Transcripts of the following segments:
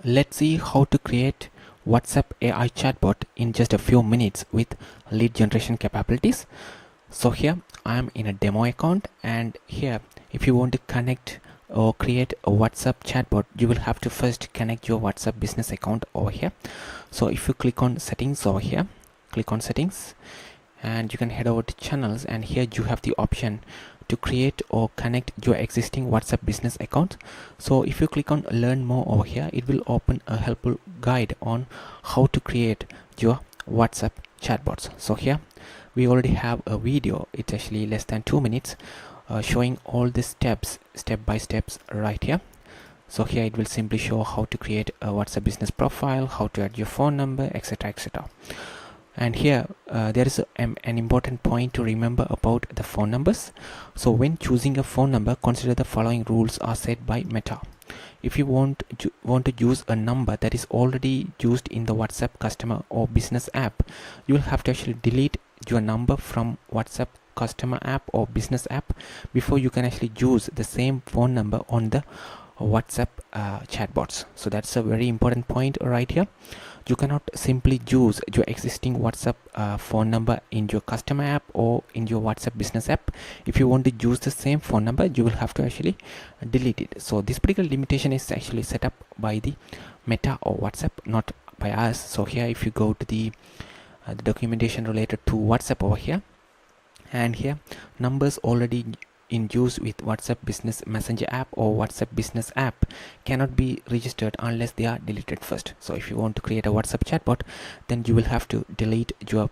Let's see how to create WhatsApp AI chatbot in just a few minutes with lead generation capabilities. So here I am in a demo account, and here if you want to connect or create a WhatsApp chatbot, you will have to first connect your WhatsApp business account over here. So if you click on settings over here, click on settings, and you can head over to channels, and here you have the option to create or connect your existing WhatsApp business account. So if you click on learn more over here, it will open a helpful guide on how to create your WhatsApp chatbots. So here we already have a video, it's actually less than 2 minutes, showing all the steps, step by steps right here. So here it will simply show how to create a WhatsApp business profile, how to add your phone number, etc, etc. And here there is an important point to remember about the phone numbers. So when choosing a phone number, consider the following rules are set by Meta. If you want to use a number that is already used in the WhatsApp customer or business app, you will have to actually delete your number from WhatsApp customer app or business app before you can actually use the same phone number on the WhatsApp chatbots. So that's a very important point right here. You cannot simply use your existing WhatsApp phone number in your customer app or in your WhatsApp business app. If you want to use the same phone number, you will have to actually delete it. So this particular limitation is actually set up by the Meta or WhatsApp, not by us. So here if you go to the documentation related to WhatsApp over here, and here numbers already in use with WhatsApp Business Messenger app or WhatsApp Business app cannot be registered unless they are deleted first. So if you want to create a WhatsApp chatbot, then you will have to delete your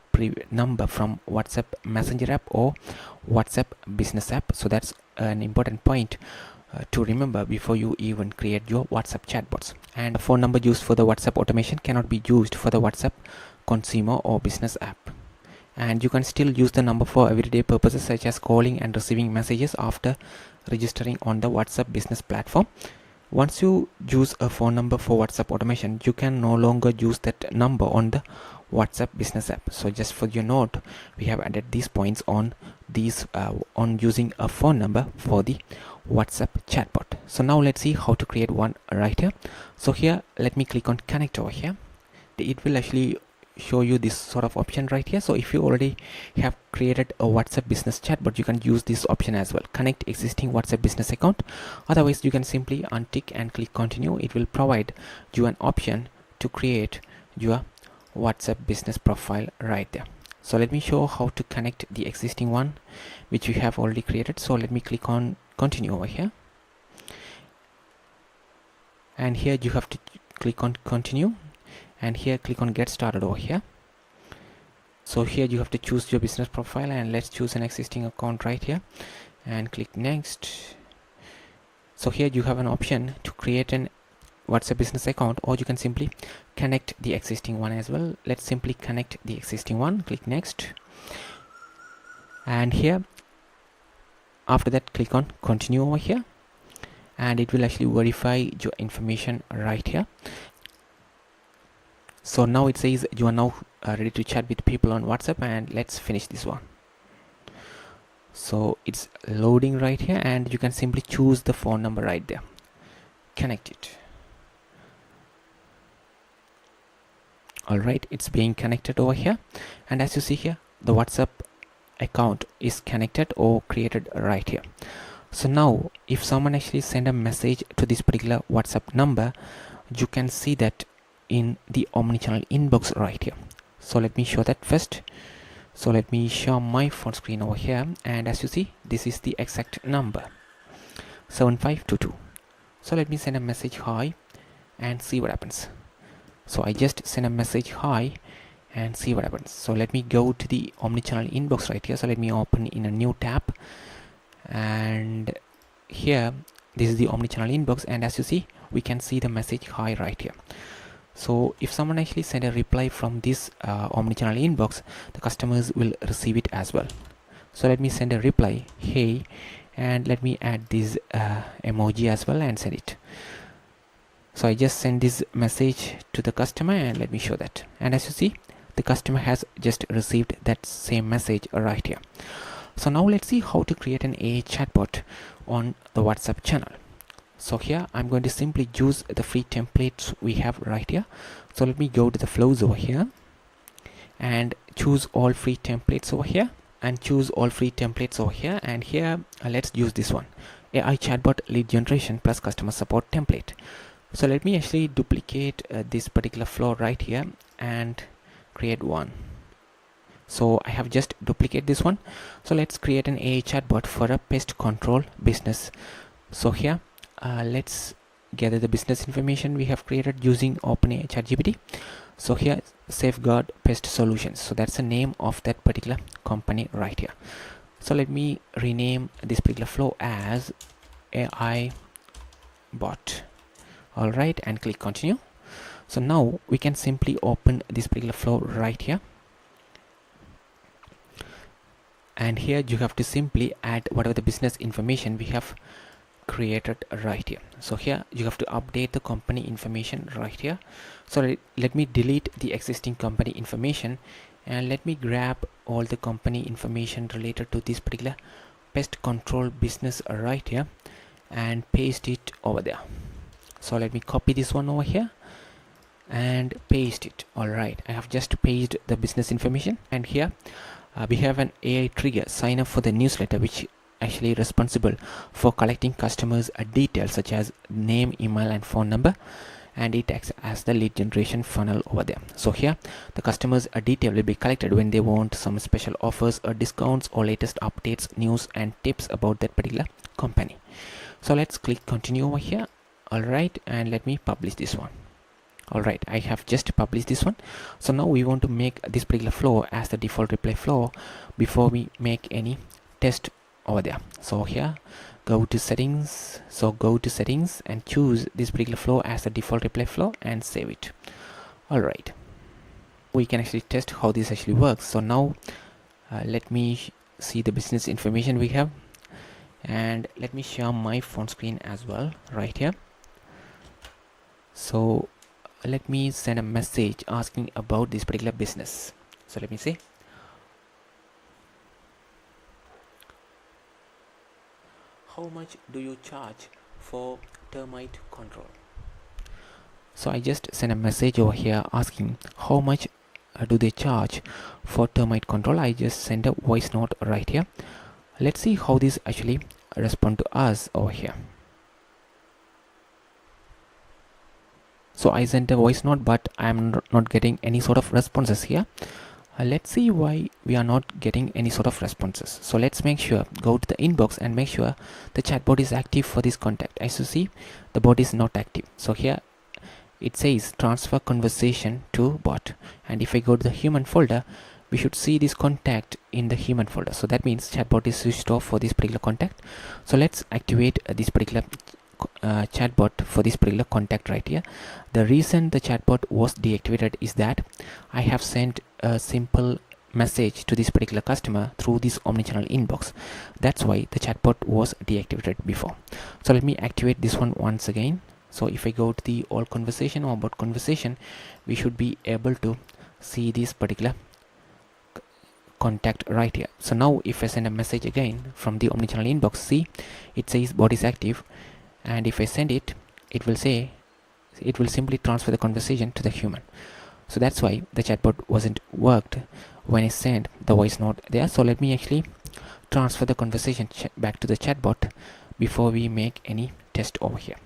number from WhatsApp Messenger app or WhatsApp Business app. So that's an important point to remember before you even create your WhatsApp chatbots. And the phone number used for the WhatsApp automation cannot be used for the WhatsApp consumer or business app. And you can still use the number for everyday purposes such as calling and receiving messages after registering on the WhatsApp business platform. Once you use a phone number for WhatsApp automation, you can no longer use that number on the WhatsApp business app. So just for your note, we have added these points on these on using a phone number for the WhatsApp chatbot. So now let's see how to create one right here. So here let me click on connect over here. It will actually show you this sort of option right here. So if you already have created a WhatsApp business chatbot, you can use this option as well, connect existing WhatsApp business account. Otherwise you can simply untick and click continue. It will provide you an option to create your WhatsApp business profile right there. So let me show how to connect the existing one which we have already created. So let me click on continue over here, and here you have to click on continue, and here click on get started over here. So here you have to choose your business profile, and let's choose an existing account right here and click next. So here you have an option to create an WhatsApp business account, or you can simply connect the existing one as well. Let's simply connect the existing one, click next, and here after that click on continue over here, and it will actually verify your information right here. So now it says you are now ready to chat with people on WhatsApp, and let's finish this one. So it's loading right here, and you can simply choose the phone number right there, connect it. Alright, it's being connected over here, and as you see here, the WhatsApp account is connected or created right here. So now if someone actually send a message to this particular WhatsApp number, you can see that in the omnichannel inbox right here. So let me show that first. So let me show my phone screen over here, and as you see, this is the exact number 7522. So let me send a message hi and see what happens. So I just send a message hi and see what happens. So let me go to the omnichannel inbox right here. So let me open in a new tab, and here this is the omnichannel inbox, and as you see, we can see the message hi right here. So if someone actually send a reply from this omnichannel inbox, the customers will receive it as well. So let me send a reply hey, and let me add this emoji as well and send it. So I just send this message to the customer, and let me show that, and as you see, the customer has just received that same message right here. So now let's see how to create an AI chatbot on the WhatsApp channel. So here I'm going to simply use the free templates we have right here. So let me go to the flows over here and choose all free templates over here, and choose all free templates over here, and here let's use this one, AI chatbot lead generation plus customer support template. So let me actually duplicate this particular flow right here and create one. So I have just duplicate this one. So let's create an AI chatbot for a pest control business. So here let's gather the business information we have created using OpenAI ChatGPT. So here, Safeguard Pest Solutions. So that's the name of that particular company right here. So let me rename this particular flow as AI bot. All right, and click continue. So now we can simply open this particular flow right here. And here you have to simply add whatever the business information we have created right here. So here you have to update the company information right here. So let me delete the existing company information, and let me grab all the company information related to this particular pest control business right here and paste it over there. So let me copy this one over here and paste it. All right, I have just pasted the business information, and here we have an AI trigger sign up for the newsletter, which actually responsible for collecting customers details such as name, email and phone number, and it acts as the lead generation funnel over there. So here the customers detail will be collected when they want some special offers or discounts or latest updates, news and tips about that particular company. So let's click continue over here. All right, and let me publish this one. All right, I have just published this one. So now we want to make this particular flow as the default reply flow before we make any test over there. So here go to settings, and choose this particular flow as the default reply flow and save it. All right, we can actually test how this actually works. So now let me see the business information we have, and let me share my phone screen as well right here. So let me send a message asking about this particular business. So let me see. How much do you charge for termite control? So I just sent a message over here asking how much do they charge for termite control. I just sent a voice note right here. Let's see how this actually respond to us over here. So I sent a voice note, but I'm not getting any sort of responses here. Let's see why we are not getting any sort of responses. So let's make sure, go to the inbox and make sure the chatbot is active for this contact. As you see, the bot is not active. So here it says transfer conversation to bot, and if I go to the human folder, we should see this contact in the human folder. So that means chatbot is switched off for this particular contact. So let's activate this particular chatbot for this particular contact right here. The reason the chatbot was deactivated is that I have sent a simple message to this particular customer through this omnichannel inbox. That's why the chatbot was deactivated before. So let me activate this one once again. So if I go to the all conversation or bot conversation, we should be able to see this particular contact right here. So now if I send a message again from the omnichannel inbox, see it says bot is active, and if I send it, it will simply transfer the conversation to the human. So that's why the chatbot wasn't worked when I sent the voice note there. So let me actually transfer the conversation back to the chatbot before we make any test over here.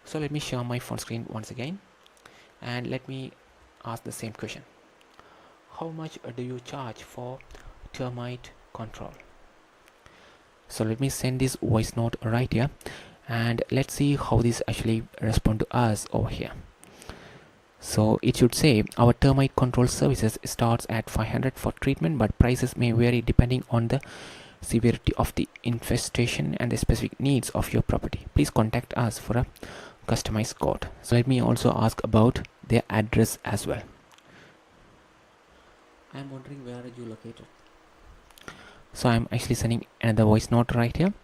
So let me share my phone screen once again, and let me ask the same question. How much do you charge for termite control? So let me send this voice note right here, and let's see how this actually respond to us over here. So it should say our termite control services starts at 500 for treatment, but prices may vary depending on the severity of the infestation and the specific needs of your property. Please contact us for a customized quote. So let me also ask about their address as well. I'm wondering where are you located? So I'm actually sending another voice note right here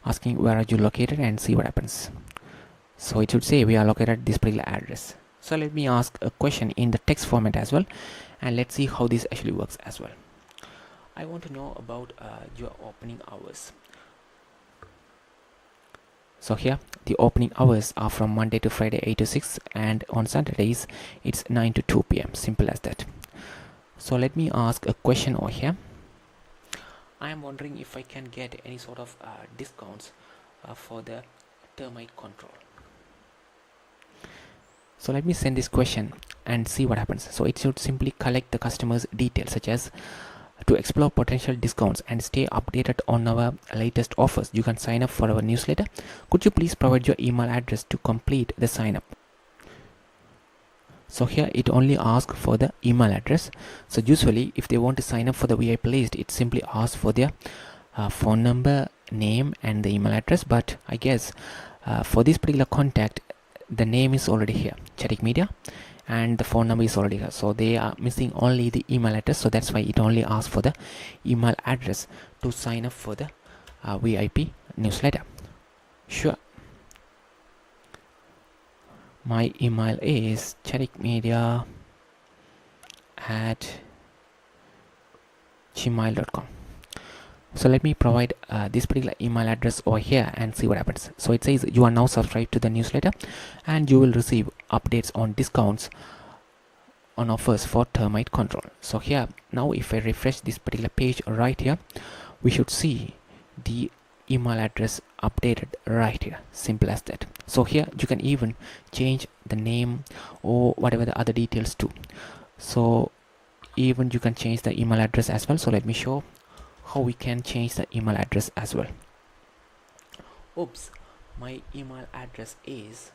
asking where are you located, and see what happens. So it should say we are located at this particular address. So let me ask a question in the text format as well, and let's see how this actually works as well. I want to know about your opening hours. So here the opening hours are from Monday to Friday 8 to 6, and on Saturdays it's 9 to 2 p.m. Simple as that. So let me ask a question over here. I am wondering if I can get any sort of discounts for the termite control. So let me send this question and see what happens. So it should simply collect the customer's details, such as to explore potential discounts and stay updated on our latest offers. You can sign up for our newsletter. Could you please provide your email address to complete the sign up? So here it only asks for the email address. So usually if they want to sign up for the VIP list, it simply asks for their phone number, name and the email address. But I guess for this particular contact, the name is already here, Chatik Media, and the phone number is already here. So they are missing only the email address. So that's why it only asks for the email address to sign up for the VIP newsletter. Sure. My email is chatikmedia@gmail.com. So let me provide this particular email address over here and see what happens. So it says you are now subscribed to the newsletter and you will receive updates on discounts on offers for termite control. So here now if I refresh this particular page right here, we should see the email address updated right here. Simple as that. So here you can even change the name or whatever the other details too. So even you can change the email address as well. So let me show how we can change the email address as well. Oops, my email address is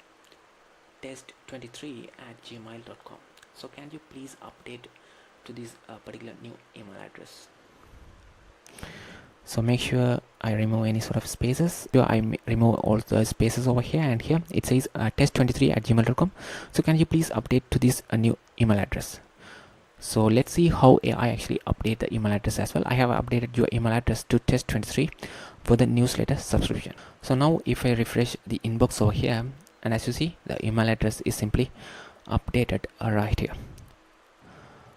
test23@gmail.com. So can you please update to this particular new email address? So make sure I remove any sort of spaces. So I remove all the spaces over here, and here it says test23@gmail.com. So can you please update to this new email address? So let's see how AI actually update the email address as well. I have updated your email address to test23 for the newsletter subscription. So now if I refresh the inbox over here, and as you see, the email address is simply updated right here.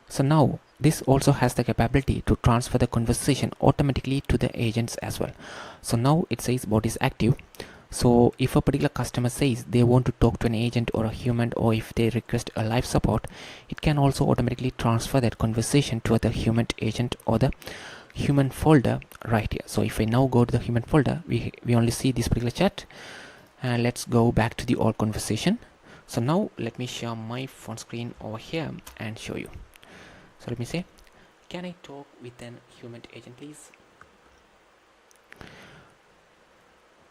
So now this also has the capability to transfer the conversation automatically to the agents as well. So now it says bot is active. So if a particular customer says they want to talk to an agent or a human, or if they request a live support, it can also automatically transfer that conversation to the human agent or the human folder right here. So if I now go to the human folder, we only see this particular chat, and let's go back to the all conversation. So now let me share my phone screen over here and show you. So let me say, can I talk with an human agent please?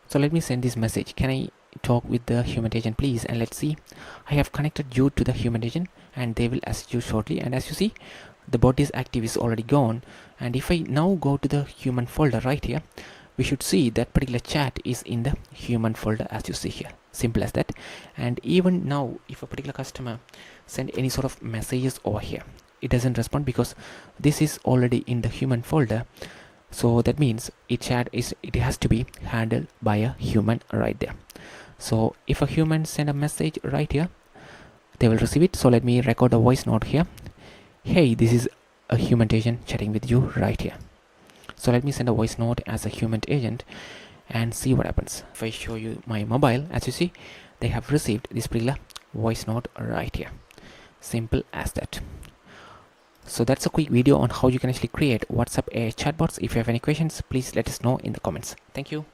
So let me send this message, can I talk with the human agent please? And let's see, I have connected you to the human agent and they will assist you shortly. And as you see, the bot is active, is already gone. And if I now go to the human folder right here, we should see that particular chat is in the human folder as you see here. Simple as that. And even now if a particular customer send any sort of messages over here, it doesn't respond because this is already in the human folder. So that means it has to be handled by a human right there. So if a human send a message right here, they will receive it. So let me record a voice note here. Hey, this is a human agent chatting with you right here. So let me send a voice note as a human agent and see what happens. If I show you my mobile, as you see, they have received this particular voice note right here. Simple as that. So that's a quick video on how you can actually create WhatsApp AI chatbots. If you have any questions, please let us know in the comments. Thank you.